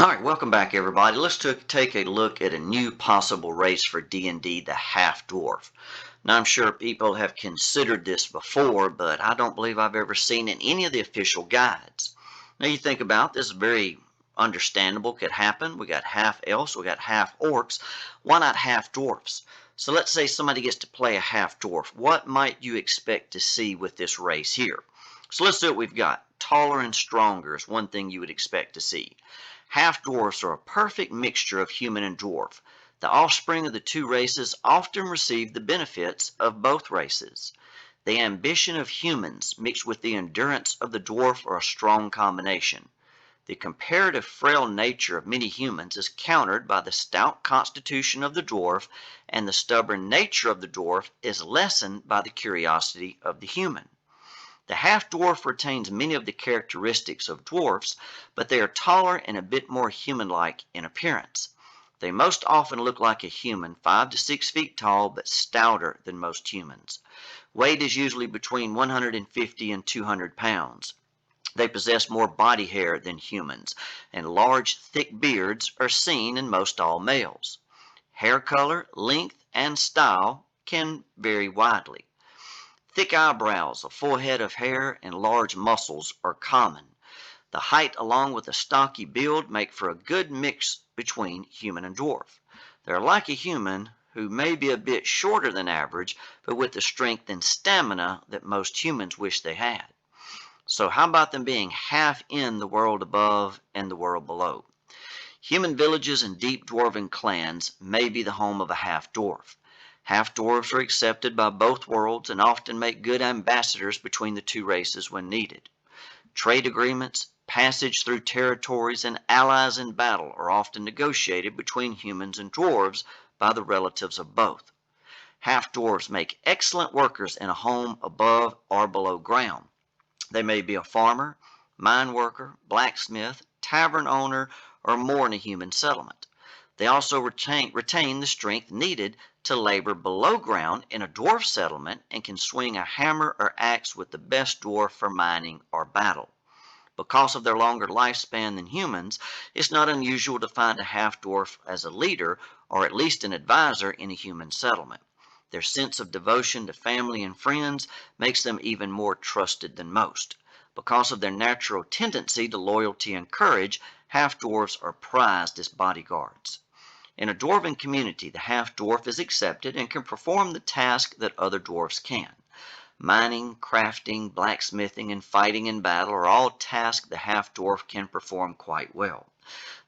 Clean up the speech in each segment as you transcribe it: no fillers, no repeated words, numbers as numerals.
All right, welcome back, everybody. Let's take a look at a new possible race for D&D, the Half-Dwarf. Now, I'm sure people have considered this before, but I don't believe I've ever seen in any of the official guides. Now, you think about this, very understandable, could happen. We got half-elves, we got half-orcs. Why not half-dwarfs? So let's say somebody gets to play a half-dwarf. What might you expect to see with this race here? So let's see what we've got. Taller and stronger is one thing you would expect to see. Half-dwarfs are a perfect mixture of human and dwarf. The offspring of the two races often receive the benefits of both races. The ambition of humans mixed with the endurance of the dwarf are a strong combination. The comparative frail nature of many humans is countered by the stout constitution of the dwarf, and the stubborn nature of the dwarf is lessened by the curiosity of the human. The half-dwarf retains many of the characteristics of dwarfs, but they are taller and a bit more human-like in appearance. They most often look like a human, 5 to 6 feet tall, but stouter than most humans. Weight is usually between 150 and 200 pounds. They possess more body hair than humans, and large, thick beards are seen in most all males. Hair color, length, and style can vary widely. Thick eyebrows, a full head of hair, and large muscles are common. The height along with a stocky build make for a good mix between human and dwarf. They're like a human who may be a bit shorter than average, but with the strength and stamina that most humans wish they had. So how about them being half in the world above and the world below? Human villages and deep dwarven clans may be the home of a half-dwarf. Half-dwarves are accepted by both worlds and often make good ambassadors between the two races when needed. Trade agreements, passage through territories, and allies in battle are often negotiated between humans and dwarves by the relatives of both. Half-dwarves make excellent workers in a home above or below ground. They may be a farmer, mine worker, blacksmith, tavern owner, or more in a human settlement. They also retain the strength needed to labor below ground in a dwarf settlement and can swing a hammer or axe with the best dwarf for mining or battle. Because of their longer lifespan than humans, it's not unusual to find a half-dwarf as a leader or at least an advisor in a human settlement. Their sense of devotion to family and friends makes them even more trusted than most. Because of their natural tendency to loyalty and courage, half-dwarfs are prized as bodyguards. In a dwarven community, the half-dwarf is accepted and can perform the task that other dwarfs can. Mining, crafting, blacksmithing, and fighting in battle are all tasks the half-dwarf can perform quite well.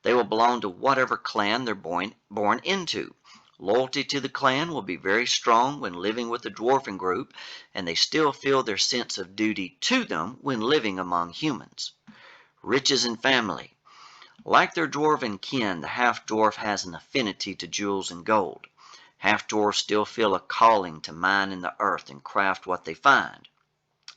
They will belong to whatever clan they're born into. Loyalty to the clan will be very strong when living with the dwarven group, and they still feel their sense of duty to them when living among humans. Riches and family. Like their dwarven kin, the half-dwarf has an affinity to jewels and gold. Half-dwarfs still feel a calling to mine in the earth and craft what they find.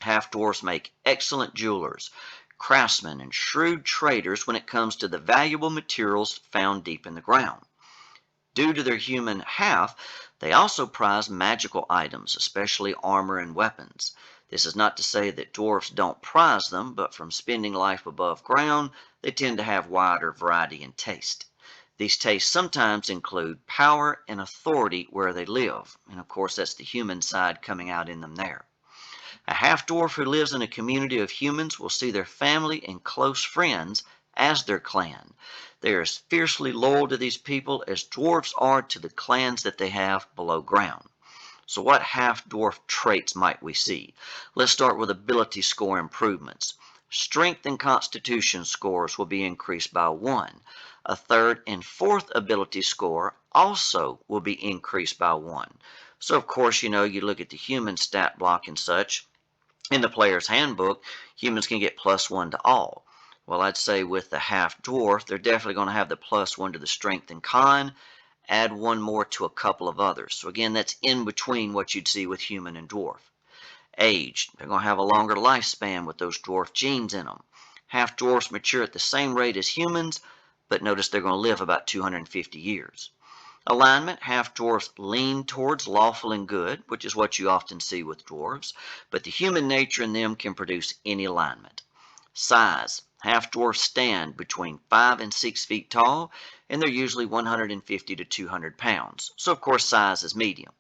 Half-dwarfs make excellent jewelers, craftsmen, and shrewd traders when it comes to the valuable materials found deep in the ground. Due to their human half, they also prize magical items, especially armor and weapons. This is not to say that dwarfs don't prize them, but from spending life above ground, they tend to have wider variety and taste. These tastes sometimes include power and authority where they live, and of course that's the human side coming out in them there. A half-dwarf who lives in a community of humans will see their family and close friends as their clan. They are as fiercely loyal to these people as dwarfs are to the clans that they have below ground. So what half-dwarf traits might we see? Let's start with ability score improvements. Strength and constitution scores will be increased by 1. A third and fourth ability score also will be increased by 1. So of course, you look at the human stat block and such. In the player's handbook, humans can get +1 to all. Well, I'd say with the half-dwarf, they're definitely going to have the +1 to the strength and con, add 1 more to a couple of others. So again, that's in between what you'd see with human and dwarf. Age, they're going to have a longer lifespan with those dwarf genes in them. Half-dwarfs mature at the same rate as humans, but notice they're going to live about 250 years. Alignment, half-dwarfs lean towards lawful and good, which is what you often see with dwarves, but the human nature in them can produce any alignment. Size, Half-dwarfs stand between 5 and 6 feet tall, and they're usually 150 to 200 pounds. So of course size is medium.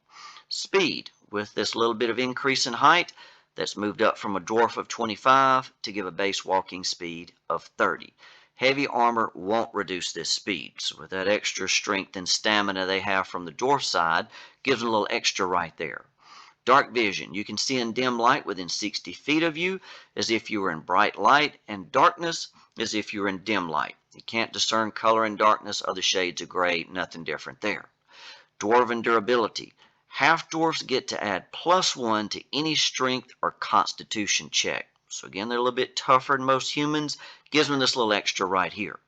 Speed, with this little bit of increase in height, that's moved up from a dwarf of 25 to give a base walking speed of 30. Heavy armor won't reduce this speed, so with that extra strength and stamina they have from the dwarf side, gives them a little extra right there. Dark vision, you can see in dim light within 60 feet of you as if you were in bright light, and darkness as if you were in dim light. You can't discern color in darkness, other shades of gray, nothing different there. Dwarven Durability. Half-dwarfs get to add +1 to any strength or constitution check. So again, they're a little bit tougher than most humans. Gives them this little extra right here.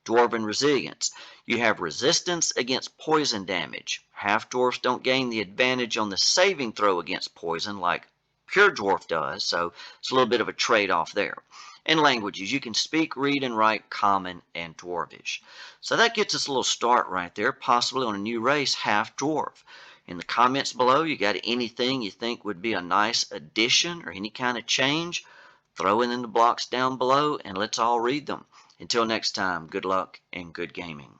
Dwarven Resilience. You have resistance against poison damage. Half-dwarfs don't gain the advantage on the saving throw against poison like pure dwarf does, so it's a little bit of a trade-off there. And languages. You can speak, read, and write Common and Dwarvish. So that gets us a little start right there, possibly on a new race, Half-Dwarf. In the comments below, you got anything you think would be a nice addition or any kind of change? Throw it in the blocks down below and let's all read them. Until next time, good luck and good gaming.